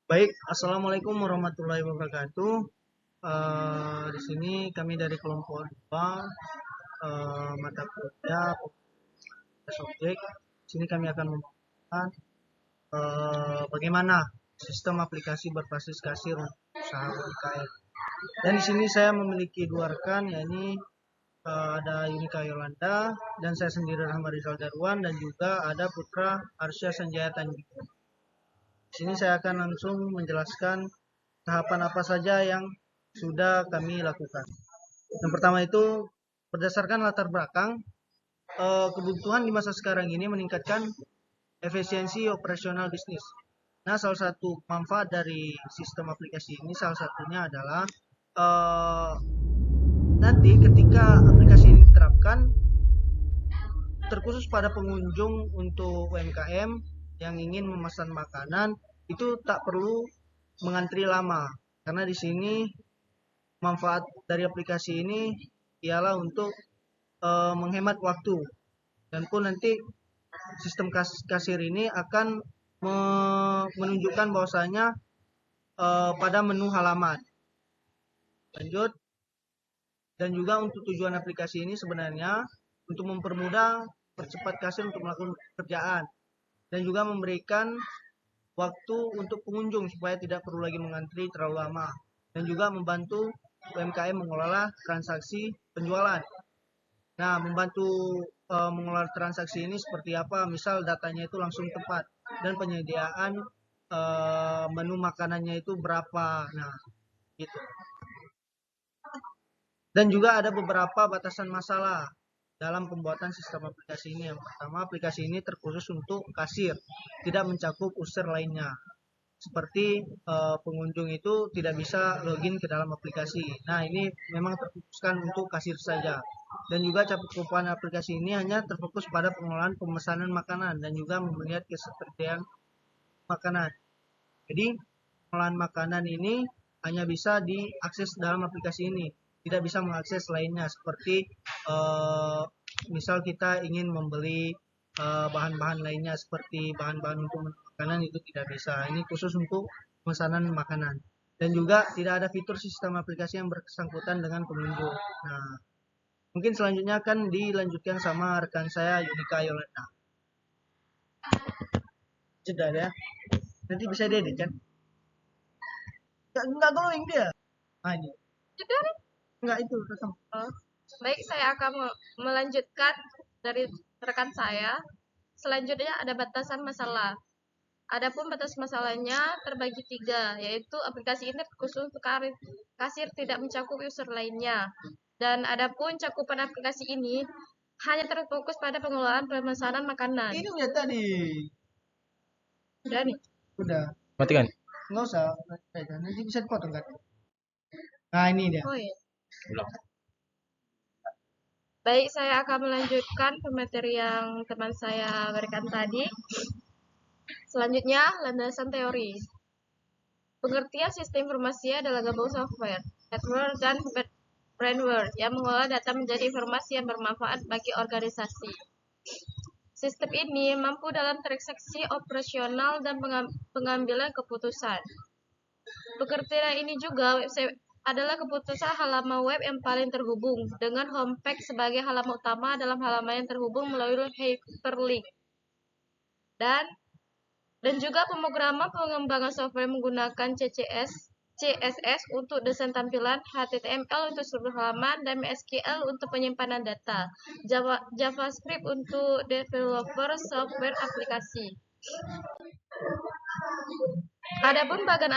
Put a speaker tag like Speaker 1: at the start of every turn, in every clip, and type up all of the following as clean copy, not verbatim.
Speaker 1: Baik, Assalamualaikum warahmatullahi wabarakatuh. Di sini kami dari kelompok 2, mata kuliah subjek. Di sini kami akan membahas bagaimana sistem aplikasi berbasis kasir untuk usaha UMKM. Dan di sini saya memiliki dua rekan, yakni ada Yunika Yolanda dan saya sendiri Rahmat Rizal Darwan, dan juga ada Putra Arsya Sanjaya Tanjung. Di sini saya akan langsung menjelaskan tahapan apa saja yang sudah kami lakukan. Yang pertama itu berdasarkan latar belakang kebutuhan di masa sekarang ini meningkatkan efisiensi operasional bisnis. Nah, salah satu manfaat dari sistem aplikasi ini salah satunya adalah nanti ketika aplikasi ini diterapkan terkhusus pada pengunjung untuk UMKM yang ingin memesan makanan itu tak perlu mengantri lama, karena di sini manfaat dari aplikasi ini ialah untuk menghemat waktu, dan pun nanti sistem kasir ini akan menunjukkan bahwasanya pada menu halaman. Lanjut, dan juga untuk tujuan aplikasi ini sebenarnya untuk mempermudah percepat kasir untuk melakukan pekerjaan dan juga memberikan waktu untuk pengunjung supaya tidak perlu lagi mengantri terlalu lama, dan juga membantu UMKM mengelola transaksi penjualan. Nah, membantu mengelola transaksi ini seperti apa? Misal datanya itu langsung tepat dan penyediaan menu makanannya itu berapa. Nah, gitu. Dan juga ada beberapa batasan masalah dalam pembuatan sistem aplikasi ini. Yang pertama, aplikasi ini terkhusus untuk kasir, tidak mencakup user lainnya. Seperti pengunjung itu tidak bisa login ke dalam aplikasi. Nah, ini memang terkhususkan untuk kasir saja. Dan juga cakupan aplikasi ini hanya terfokus pada pengelolaan pemesanan makanan dan juga melihat ketersediaan makanan. Jadi, pengelolaan makanan ini hanya bisa diakses dalam aplikasi ini, tidak bisa mengakses lainnya seperti misal kita ingin membeli bahan-bahan lainnya seperti bahan-bahan untuk makanan, itu tidak bisa. Ini khusus untuk pemesanan makanan. Dan juga tidak ada fitur sistem aplikasi yang bersangkutan dengan pengunjung. Nah, mungkin selanjutnya akan dilanjutkan sama rekan saya Yunika Yolanda. Sudah ya. Nanti bisa diedit kan? Enggak glowing dia. Ah, ini. Enggak itu.
Speaker 2: Oh, baik, saya akan melanjutkan dari rekan saya. Selanjutnya ada batasan masalah. Adapun batas masalahnya terbagi 3, yaitu aplikasi ini khusus untuk kasir tidak mencakup user lainnya. Dan adapun cakupan aplikasi ini hanya terfokus pada pengelolaan pemesanan makanan.
Speaker 1: Ini udah tadi.
Speaker 2: Udah nih.
Speaker 1: Udah.
Speaker 3: Matikan.
Speaker 1: Nggak usah. Nanti bisa dipotong kan? Nah, ini dia.
Speaker 2: Oh iya.
Speaker 3: Ulang.
Speaker 2: Baik, saya akan melanjutkan ke materi yang teman saya berikan tadi. Selanjutnya, landasan teori. Pengertian sistem informasi adalah gabung software, hardware, dan brainware yang mengolah data menjadi informasi yang bermanfaat bagi organisasi. Sistem ini mampu dalam transaksi operasional dan pengambilan keputusan. Pengertian ini juga website adalah keputusan halaman web yang paling terhubung dengan homepage sebagai halaman utama dalam halaman yang terhubung melalui hyperlink. Dan juga pemrograman pengembangan software menggunakan CSS untuk desain tampilan, HTML untuk seluruh halaman, dan MySQL untuk penyimpanan data, JavaScript untuk developer software aplikasi. Adapun bagian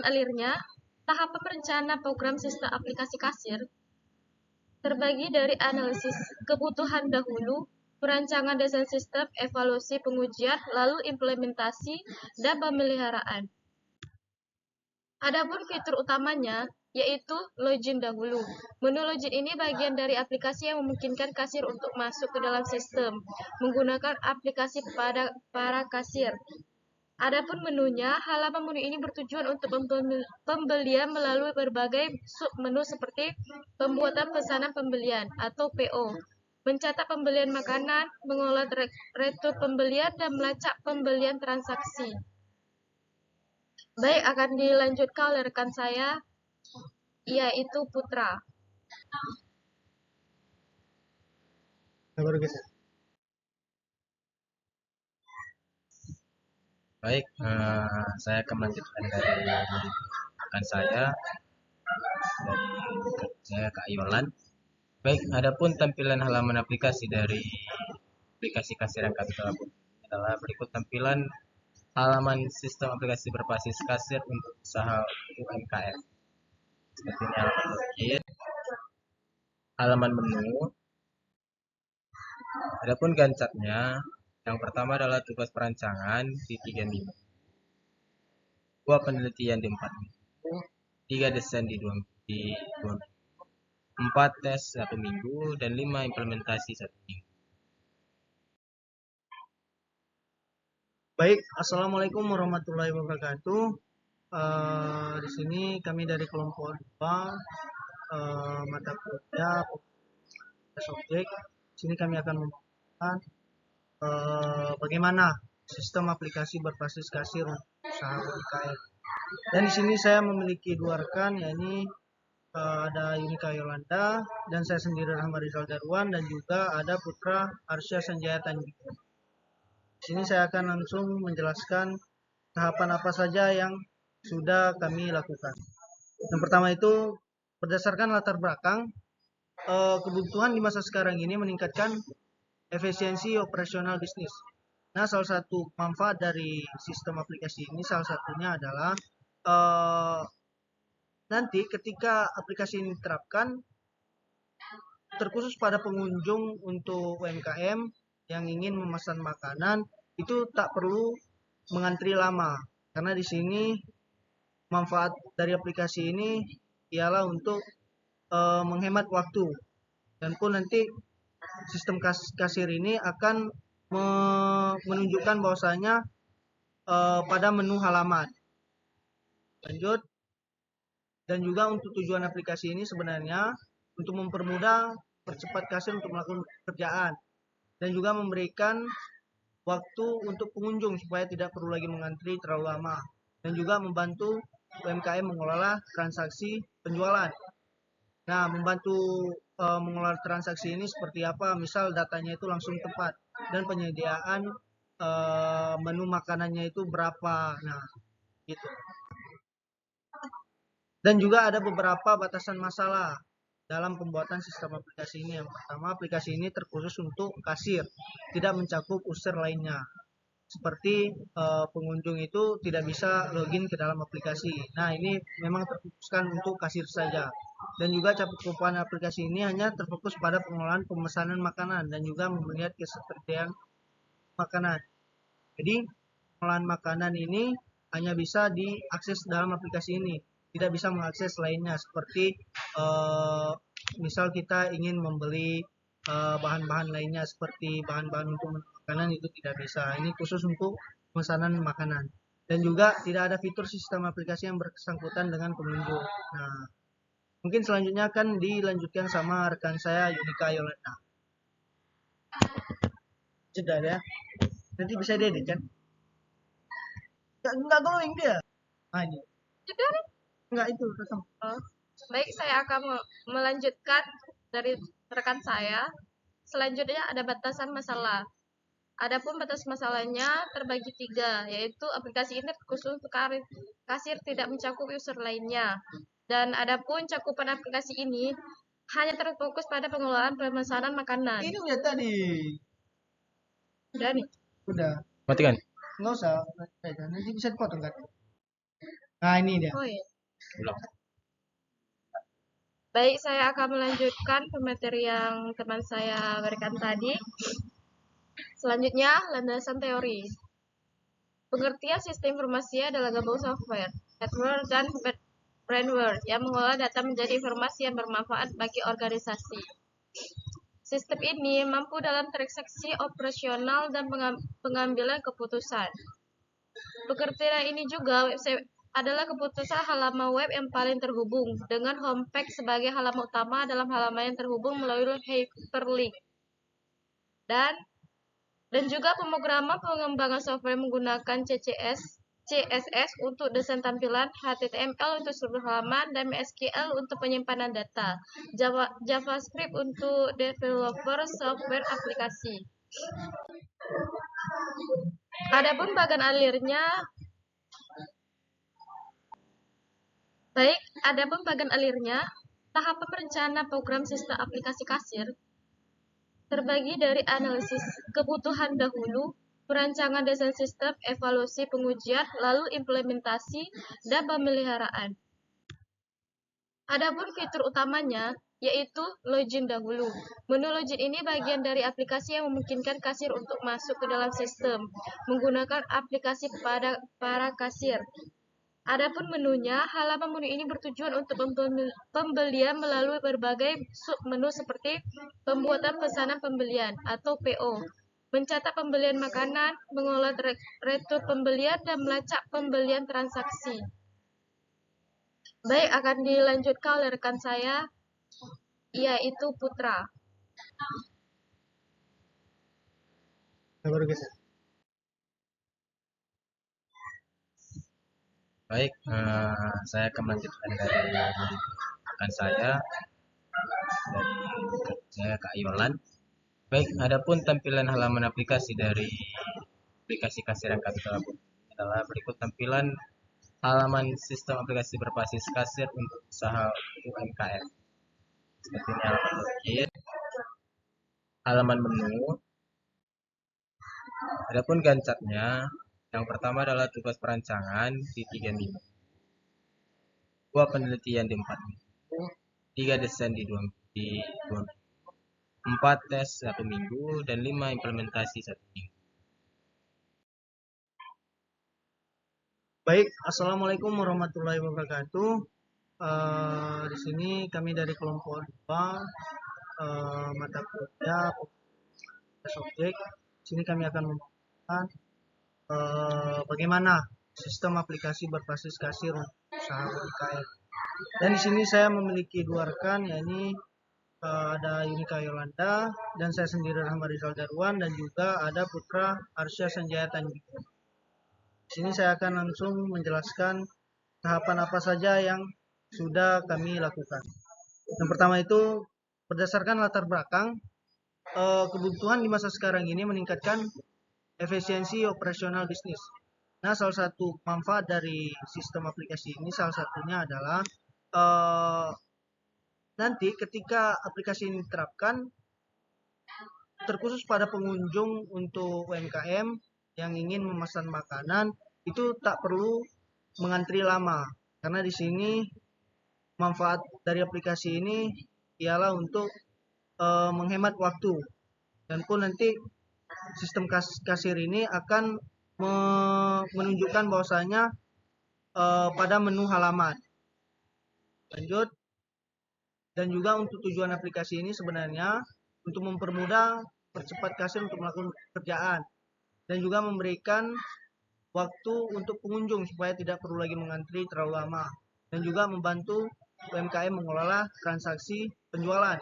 Speaker 2: alirnya, tahapan perencanaan program sistem aplikasi kasir terbagi dari analisis kebutuhan dahulu, perancangan desain sistem, evaluasi pengujian, lalu implementasi, dan pemeliharaan. Adapun fitur utamanya yaitu login dahulu. Menu login ini bagian dari aplikasi yang memungkinkan kasir untuk masuk ke dalam sistem menggunakan aplikasi pada para kasir. Adapun menunya, halaman menu ini bertujuan untuk pembelian melalui berbagai submenu seperti pembuatan pesanan pembelian atau PO, mencatat pembelian makanan, mengolah retur pembelian, dan melacak pembelian transaksi. Baik, akan dilanjutkan oleh rekan saya, yaitu Putra.
Speaker 3: Baik, saya akan melanjutkan dari rekan saya, Kak Yolan. Baik, adapun tampilan halaman aplikasi dari aplikasi kasir yang kami telah buat adalah berikut tampilan halaman sistem aplikasi berbasis kasir untuk usaha UMKM. Seperti ini halaman login, halaman menu. Adapun gancatnya, yang pertama adalah tugas perancangan di 3 minggu, 2 penelitian di 4 minggu, 3 desain di 2 minggu, 4 tes 1 minggu, dan 5 implementasi 1 minggu.
Speaker 1: Baik, assalamualaikum warahmatullahi wabarakatuh. Di sini kami dari kelompok 2 mata kuliah subjek. Di sini kami akan membahas bagaimana sistem aplikasi berbasis kasir untuk usaha UMKM. Dan di sini saya memiliki 2 rekan, yakni ada Yunika Yolanda dan saya sendiri Rahmat Rizal Darwan, dan juga ada Putra Arsya Sanjaya Tanjung. Di sini saya akan langsung menjelaskan tahapan apa saja yang sudah kami lakukan. Yang pertama itu berdasarkan latar belakang kebutuhan di masa sekarang ini meningkatkan efisiensi operasional bisnis. Nah, salah satu manfaat dari sistem aplikasi ini salah satunya adalah nanti ketika aplikasi ini diterapkan terkhusus pada pengunjung untuk UMKM yang ingin memesan makanan itu tak perlu mengantri lama, karena di sini manfaat dari aplikasi ini ialah untuk menghemat waktu, dan pun nanti sistem kasir ini akan menunjukkan bahwasanya pada menu halaman. Lanjut, dan juga untuk tujuan aplikasi ini sebenarnya untuk mempermudah percepat kasir untuk melakukan pekerjaan dan juga memberikan waktu untuk pengunjung supaya tidak perlu lagi mengantri terlalu lama, dan juga membantu UMKM mengelola transaksi penjualan. Nah, membantu mengelola transaksi ini seperti apa? Misal datanya itu langsung tepat dan penyediaan menu makanannya itu berapa. Nah, gitu. Dan juga ada beberapa batasan masalah dalam pembuatan sistem aplikasi ini. Yang pertama, aplikasi ini terkhusus untuk kasir, tidak mencakup user lainnya. Seperti pengunjung itu tidak bisa login ke dalam aplikasi. Nah, ini memang terfokuskan untuk kasir saja. Dan juga cakupan aplikasi ini hanya terfokus pada pengelolaan pemesanan makanan dan juga melihat ketersediaan makanan. Jadi, pengelolaan makanan ini hanya bisa diakses dalam aplikasi ini, tidak bisa mengakses lainnya, seperti misal kita ingin membeli bahan-bahan lainnya seperti bahan-bahan untuk makanan, itu tidak bisa. Ini khusus untuk pemesanan makanan. Dan juga tidak ada fitur sistem aplikasi yang bersangkutan dengan pengunjung. Nah, mungkin selanjutnya akan dilanjutkan sama rekan saya Yunika Yolanda. Sudah ya. Nanti bisa diedit kan? Enggak going dia. Nah, ini. Enggak itu rekam.
Speaker 2: Baik, saya akan melanjutkan dari rekan saya. Selanjutnya ada batasan masalah. Adapun batas masalahnya terbagi 3, yaitu aplikasi ini khusus untuk kasir, tidak mencakup user lainnya. Dan adapun cakupan aplikasi ini hanya terfokus pada pengelolaan pemesanan makanan.
Speaker 1: Ini udah tadi.
Speaker 2: Udah nih.
Speaker 1: Udah.
Speaker 3: Matikan.
Speaker 1: Nggak usah. Nanti bisa dipotong kan? Nah, ini dia.
Speaker 2: Oh iya.
Speaker 3: Ulang.
Speaker 2: Baik, saya akan melanjutkan pemateri yang teman saya berikan tadi. Selanjutnya, landasan teori. Pengertian sistem informasi adalah gabung software, hardware, dan brainware yang mengolah data menjadi informasi yang bermanfaat bagi organisasi. Sistem ini mampu dalam transaksi operasional dan pengambilan keputusan. Pengertian ini juga website adalah keputusan halaman web yang paling terhubung dengan homepage sebagai halaman utama dalam halaman yang terhubung melalui hyperlink. dan juga pemrograman pengembangan software menggunakan CSS untuk desain tampilan, HTML untuk seluruh halaman, dan MySQL untuk penyimpanan data, JavaScript untuk developer software aplikasi. Adapun bagian alirnya, tahapan perencanaan program sistem aplikasi kasir terbagi dari analisis kebutuhan dahulu, perancangan desain sistem, evaluasi pengujian, lalu implementasi, dan pemeliharaan. Adapun fitur utamanya yaitu login dahulu. Menu login ini bagian dari aplikasi yang memungkinkan kasir untuk masuk ke dalam sistem menggunakan aplikasi pada para kasir. Adapun menunya, halaman menu ini bertujuan untuk pembelian melalui berbagai submenu seperti pembuatan pesanan pembelian atau PO, mencatat pembelian makanan, mengolah retur pembelian, dan melacak pembelian transaksi. Baik, akan dilanjutkan oleh rekan saya, yaitu Putra.
Speaker 3: Baik, saya akan melanjutkan dari rekan saya, Kak Yolan. Baik, adapun tampilan halaman aplikasi dari aplikasi kasir yang kami telah buat adalah berikut tampilan halaman sistem aplikasi berbasis kasir untuk usaha UMKM. Seperti ini halaman login, halaman menu. Adapun gancatnya, yang pertama adalah tugas perancangan di 3 minggu, 2 penelitian di 4 minggu, 3 desain di 2 minggu, 4 tes 1 minggu, dan 5 implementasi 1 minggu.
Speaker 1: Baik, assalamualaikum warahmatullahi wabarakatuh. Di sini kami dari kelompok 2 mata kuliah subjek. Di sini kami akan membahas bagaimana sistem aplikasi berbasis kasir untuk usaha UMKM. Dan di sini saya memiliki 2 rekan, yakni ada Yunika Yolanda dan saya sendiri Rahmat Rizal Darwan, dan juga ada Putra Arsya Sanjaya Tanjung. Di sini saya akan langsung menjelaskan tahapan apa saja yang sudah kami lakukan. Yang pertama itu berdasarkan latar belakang kebutuhan di masa sekarang ini meningkatkan efisiensi operasional bisnis. Nah, salah satu manfaat dari sistem aplikasi ini salah satunya adalah nanti ketika aplikasi ini diterapkan terkhusus pada pengunjung untuk UMKM yang ingin memesan makanan itu tak perlu mengantri lama, karena di sini manfaat dari aplikasi ini ialah untuk menghemat waktu, dan pun nanti sistem kasir ini akan menunjukkan bahwasanya pada menu halaman. Lanjut, dan juga untuk tujuan aplikasi ini sebenarnya untuk mempermudah, percepat kasir untuk melakukan pekerjaan, dan juga memberikan waktu untuk pengunjung supaya tidak perlu lagi mengantri terlalu lama, dan juga membantu UMKM mengelola transaksi penjualan.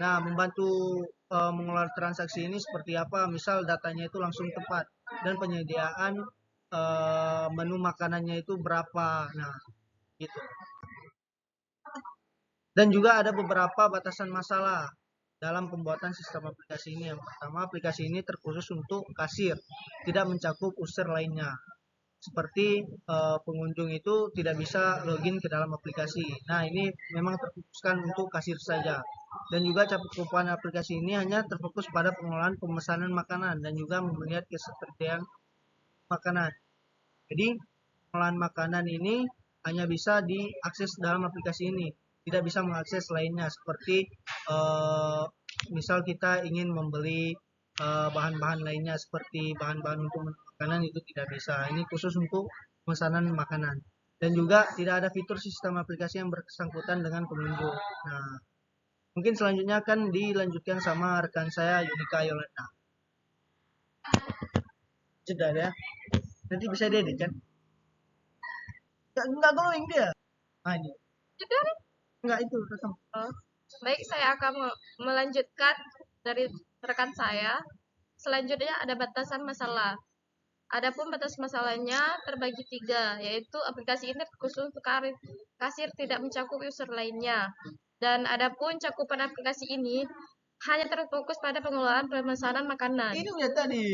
Speaker 1: Nah, membantu mengelola transaksi ini seperti apa? Misal datanya itu langsung tepat, dan penyediaan menu makanannya itu berapa. Nah, gitu. Dan juga ada beberapa batasan masalah dalam pembuatan sistem aplikasi ini. Yang pertama, aplikasi ini terkhusus untuk kasir, tidak mencakup user lainnya. Seperti pengunjung itu tidak bisa login ke dalam aplikasi. Nah, ini memang terfokuskan untuk kasir saja. Dan juga cakupan aplikasi ini hanya terfokus pada pengelolaan pemesanan makanan dan juga melihat ketersediaan makanan. Jadi, pengelolaan makanan ini hanya bisa diakses dalam aplikasi ini, tidak bisa mengakses lainnya, seperti misal kita ingin membeli bahan-bahan lainnya seperti bahan-bahan untuk makanan, itu tidak bisa. Ini khusus untuk pemesanan makanan. Dan juga tidak ada fitur sistem aplikasi yang bersangkutan dengan pengunjung. Nah, mungkin selanjutnya akan dilanjutkan sama rekan saya Yunika Yolanda. Sudah ya. Nanti bisa diedit kan? Enggak glowing dia. Ah, ini. Enggak itu rekam.
Speaker 2: Baik, saya akan melanjutkan dari rekan saya. Selanjutnya ada batasan masalah. Adapun batas masalahnya terbagi 3, yaitu aplikasi ini khusus untuk kasir tidak mencakup user lainnya. Dan adapun cakupan aplikasi ini hanya terfokus pada pengelolaan pemesanan makanan.
Speaker 1: Ini udah tadi.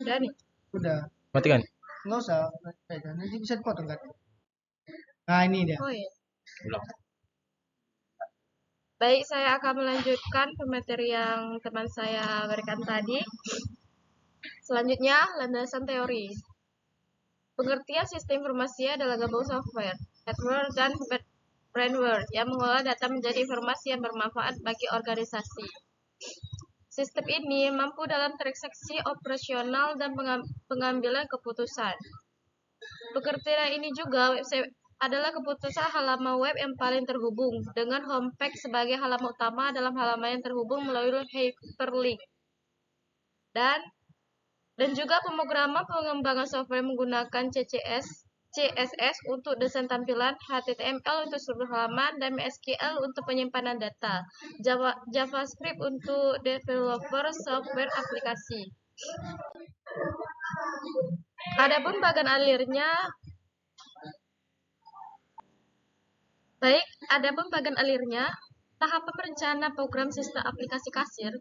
Speaker 2: Udah nih.
Speaker 1: Udah.
Speaker 3: Matikan.
Speaker 1: Nggak usah. Nanti bisa dipotong kan? Nah ini dia.
Speaker 2: Oh iya.
Speaker 3: Ulang.
Speaker 2: Baik, saya akan melanjutkan pemateri yang teman saya berikan tadi. Selanjutnya, landasan teori. Pengertian sistem informasi adalah gabungan software, hardware, dan brainware yang mengolah data menjadi informasi yang bermanfaat bagi organisasi. Sistem ini mampu dalam transaksi operasional dan pengambilan keputusan. Pengertian ini juga website adalah keputusan halaman web yang paling terhubung dengan homepage sebagai halaman utama dalam halaman yang terhubung melalui hyperlink. Dan juga pemrograman pengembangan software menggunakan CSS untuk desain tampilan, HTML untuk seluruh halaman, dan MySQL untuk penyimpanan data, JavaScript untuk developer software aplikasi. Adapun bagian alirnya, tahapan perencanaan program sistem aplikasi kasir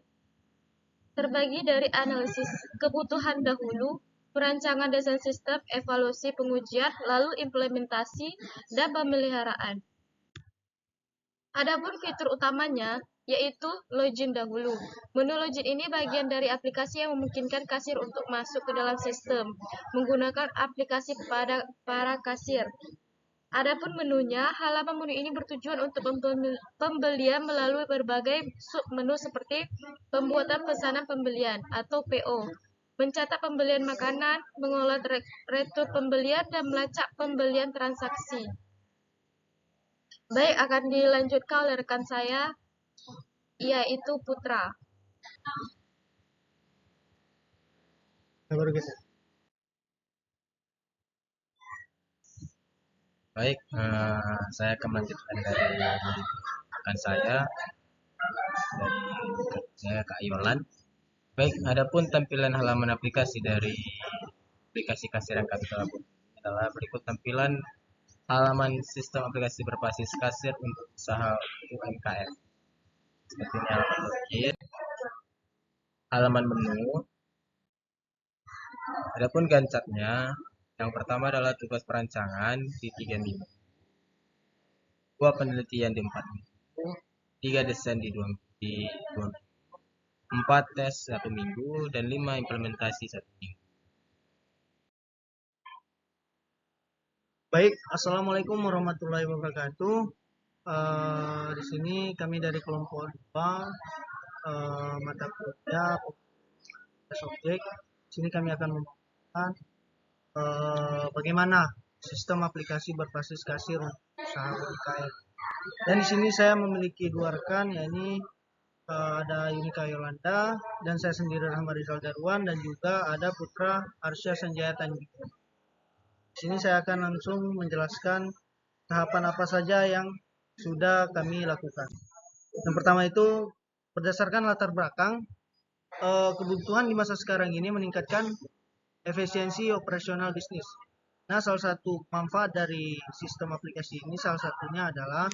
Speaker 2: terbagi dari analisis kebutuhan dahulu, perancangan desain sistem, evaluasi pengujian, lalu implementasi, dan pemeliharaan. Adapun fitur utamanya yaitu login dahulu. Menu login ini bagian dari aplikasi yang memungkinkan kasir untuk masuk ke dalam sistem menggunakan aplikasi pada para kasir. Adapun menunya, halaman menu ini bertujuan untuk pembelian melalui berbagai submenu seperti pembuatan pesanan pembelian atau PO, mencatat pembelian makanan, mengolah retur pembelian, dan melacak pembelian transaksi. Baik, akan dilanjutkan oleh rekan saya, yaitu Putra.
Speaker 3: Baik, saya akan melanjutkan dari rekan saya, Kak Yolan. Baik, adapun tampilan halaman aplikasi dari aplikasi kasir yang kami telah buat adalah berikut tampilan halaman sistem aplikasi berbasis kasir untuk usaha UMKM. Seperti ini halaman login, halaman menu. Adapun gancatnya, yang pertama adalah tugas perancangan di 3 minggu, 2 penelitian di 4 minggu, 3 desain di 2 minggu, 4 tes 1 minggu, dan 5 implementasi 1 minggu.
Speaker 1: Baik, assalamualaikum warahmatullahi wabarakatuh. Di sini kami dari kelompok 2 mata kuliah subjek. Di sini kami akan membahas bagaimana sistem aplikasi berbasis kasir untuk usaha UMKM. Dan di sini saya memiliki 2 rekan, yakni ada Yunika Yolanda dan saya sendiri Rahmat Rizal Darwan, dan juga ada Putra Arsya Sanjaya Tanjung. Di sini saya akan langsung menjelaskan tahapan apa saja yang sudah kami lakukan. Yang pertama itu berdasarkan latar belakang kebutuhan di masa sekarang ini meningkatkan efisiensi operasional bisnis. Nah, salah satu manfaat dari sistem aplikasi ini salah satunya adalah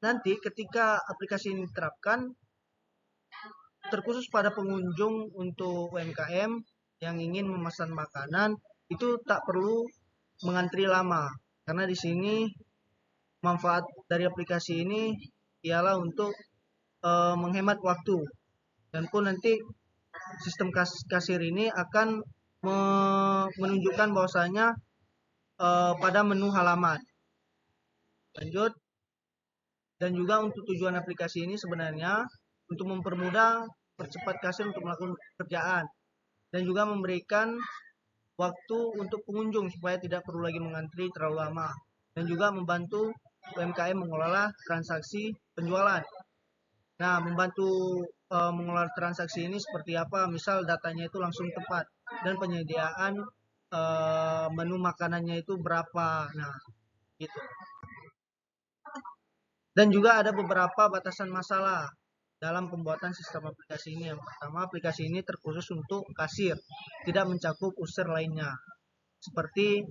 Speaker 1: nanti ketika aplikasi ini diterapkan terkhusus pada pengunjung untuk UMKM yang ingin memesan makanan, itu tak perlu mengantri lama, karena di sini manfaat dari aplikasi ini ialah untuk menghemat waktu, dan pun nanti sistem kasir ini akan menunjukkan bahwasanya pada menu halaman. Lanjut, dan juga untuk tujuan aplikasi ini sebenarnya untuk mempermudah, percepat kasir untuk melakukan pekerjaan, dan juga memberikan waktu untuk pengunjung supaya tidak perlu lagi mengantri terlalu lama, dan juga membantu UMKM mengelola transaksi penjualan. Nah, membantu mengelola transaksi ini seperti apa? Misal datanya itu langsung tepat, dan penyediaan menu makanannya itu berapa. Nah, gitu. Dan juga ada beberapa batasan masalah. dalam pembuatan sistem aplikasi ini. Yang pertama, aplikasi ini terkhusus untuk kasir, tidak mencakup user lainnya. Seperti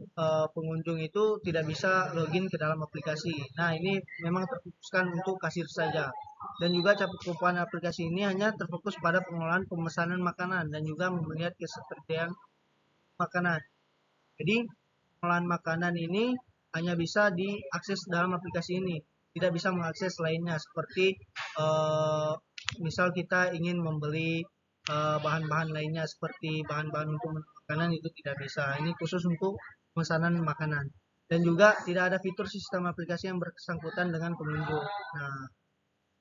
Speaker 1: pengunjung itu tidak bisa login ke dalam aplikasi. Nah, ini memang terkhususkan untuk kasir saja. Dan juga cakupan aplikasi ini hanya terfokus pada pengelolaan pemesanan makanan dan juga melihat ketersediaan makanan. Jadi, pengelolaan makanan ini hanya bisa diakses dalam aplikasi ini, tidak bisa mengakses lainnya. Seperti misal kita ingin membeli bahan-bahan lainnya seperti bahan-bahan untuk makanan, itu tidak bisa. Ini khusus untuk pemesanan makanan. Dan juga tidak ada fitur sistem aplikasi yang bersangkutan dengan pengunjung. Nah,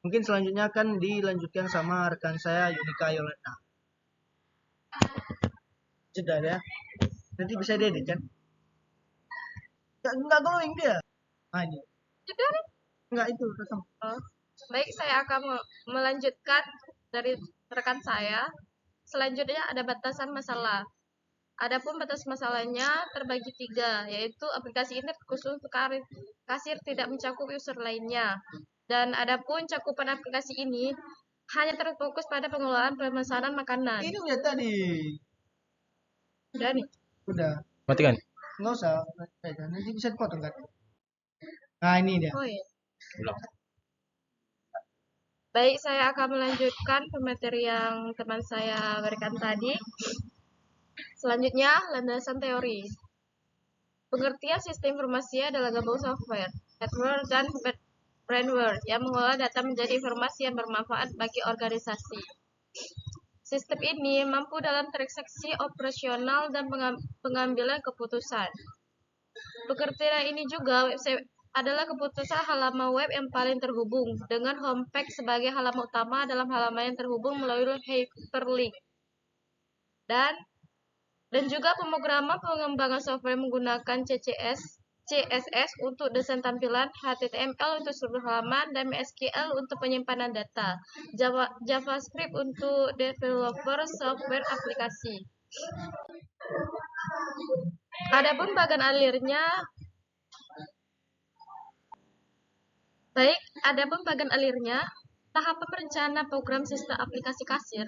Speaker 1: mungkin selanjutnya akan dilanjutkan sama rekan saya Yudika Yolanda. Sudah ya. Nanti bisa diedit kan? Enggak going dia. Ah, ini. Enggak itu rekam.
Speaker 2: Baik, saya akan melanjutkan dari rekan saya. Selanjutnya ada batasan masalah. Adapun batas masalahnya terbagi 3, yaitu aplikasi ini khusus untuk kasir, tidak mencakup user lainnya. Dan adapun cakupan aplikasi ini hanya terfokus pada pengelolaan pemesanan makanan.
Speaker 1: Ini udah tadi.
Speaker 2: Udah nih.
Speaker 1: Udah.
Speaker 3: Matikan.
Speaker 1: Enggak usah. Nanti bisa dipotong kan? Nah, ini dia.
Speaker 2: Oh iya.
Speaker 3: Ulang.
Speaker 2: Baik, saya akan melanjutkan pemateri yang teman saya berikan tadi. Selanjutnya, landasan teori. Pengertian sistem informasi adalah gabung software, hardware, dan brainware yang mengolah data menjadi informasi yang bermanfaat bagi organisasi. Sistem ini mampu dalam transaksi operasional dan pengambilan keputusan. Pengertian ini juga website adalah keputusan halaman web yang paling terhubung dengan homepage sebagai halaman utama dalam halaman yang terhubung melalui hyperlink. Dan juga pemrograman pengembangan software menggunakan CSS untuk desain tampilan, HTML untuk seluruh halaman, dan MySQL untuk penyimpanan data, JavaScript untuk developer software aplikasi. Adapun bagian alirnya, tahapan perencanaan program sistem aplikasi kasir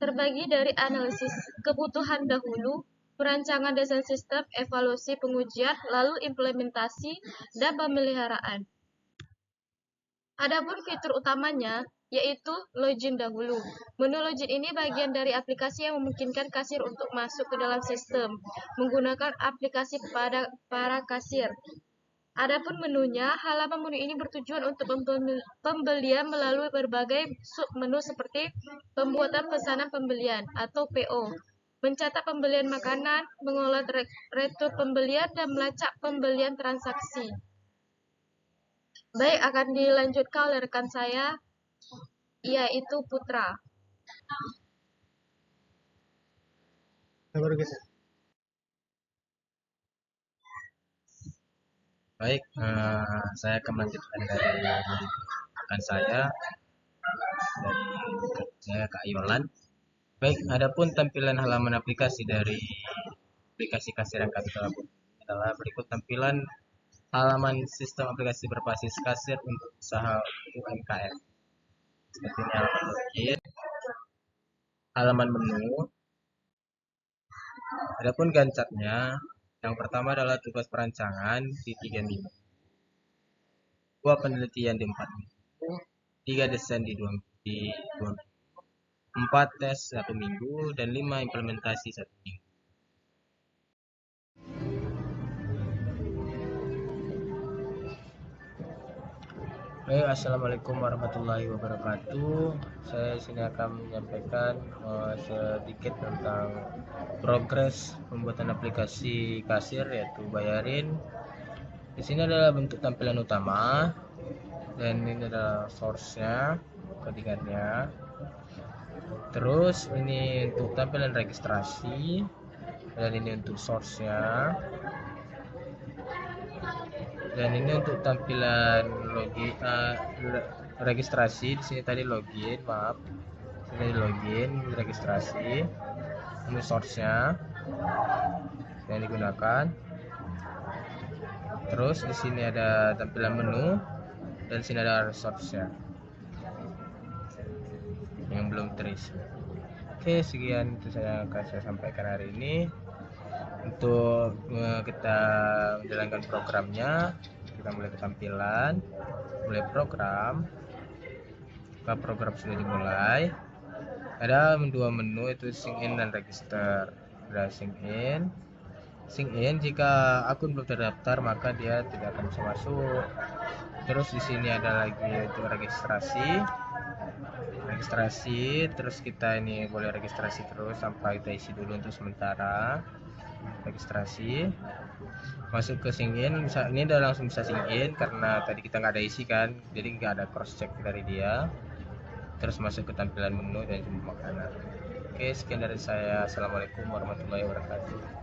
Speaker 2: terbagi dari analisis kebutuhan dahulu, perancangan desain sistem, evaluasi pengujian, lalu implementasi, dan pemeliharaan. Adapun fitur utamanya yaitu login dahulu. Menu login ini bagian dari aplikasi yang memungkinkan kasir untuk masuk ke dalam sistem menggunakan aplikasi pada para kasir. Adapun menunya, halaman menu ini bertujuan untuk pembelian melalui berbagai submenu seperti pembuatan pesanan pembelian atau PO, mencatat pembelian makanan, mengolah retur pembelian, dan melacak pembelian transaksi. Baik, akan dilanjutkan oleh rekan saya, yaitu Putra.
Speaker 3: Baik, saya akan melanjutkan dari rekan saya Kak Yolan. Baik, adapun tampilan halaman aplikasi dari aplikasi kasir yang kami telah buat adalah berikut tampilan halaman sistem aplikasi berbasis kasir untuk usaha UMKM. Seperti ini halaman login, halaman menu. Adapun gancatnya, yang pertama adalah tugas perancangan di 3 minggu, 2 penelitian di 4 minggu, 3 desain di 2 minggu, 4 tes 1 minggu, dan 5 implementasi 1 minggu. Assalamualaikum warahmatullahi wabarakatuh. Saya sini akan menyampaikan sedikit tentang progres pembuatan aplikasi kasir, yaitu bayarin. Di sini adalah bentuk tampilan utama, dan ini adalah source-nya, codingannya. Terus ini untuk tampilan registrasi, dan ini untuk source-nya. Dan ini untuk tampilan login, registrasi. Di sini tadi login, maaf. Ini login, registrasi. Ini source-nya yang digunakan. Terus di sini ada tampilan menu, dan di sini ada source-nya. terisi. Oke, sekian itu saya akan saya sampaikan hari ini. Untuk kita menjalankan programnya, kita mulai ketampilan, mulai program. Maka program sudah dimulai. Ada dua menu, itu sync in dan register. Sudah sync in jika akun belum terdaftar maka dia tidak akan bisa masuk. Terus di sini ada lagi untuk registrasi, terus kita ini boleh registrasi terus sampai kita isi dulu untuk sementara. Registrasi, masuk ke sync in, ini udah langsung bisa sync in karena tadi kita nggak ada isi kan, jadi nggak ada cross check dari dia. Terus masuk ke tampilan menu dan jumlah makanan. Oke, sekian dari saya. Assalamualaikum warahmatullahi wabarakatuh.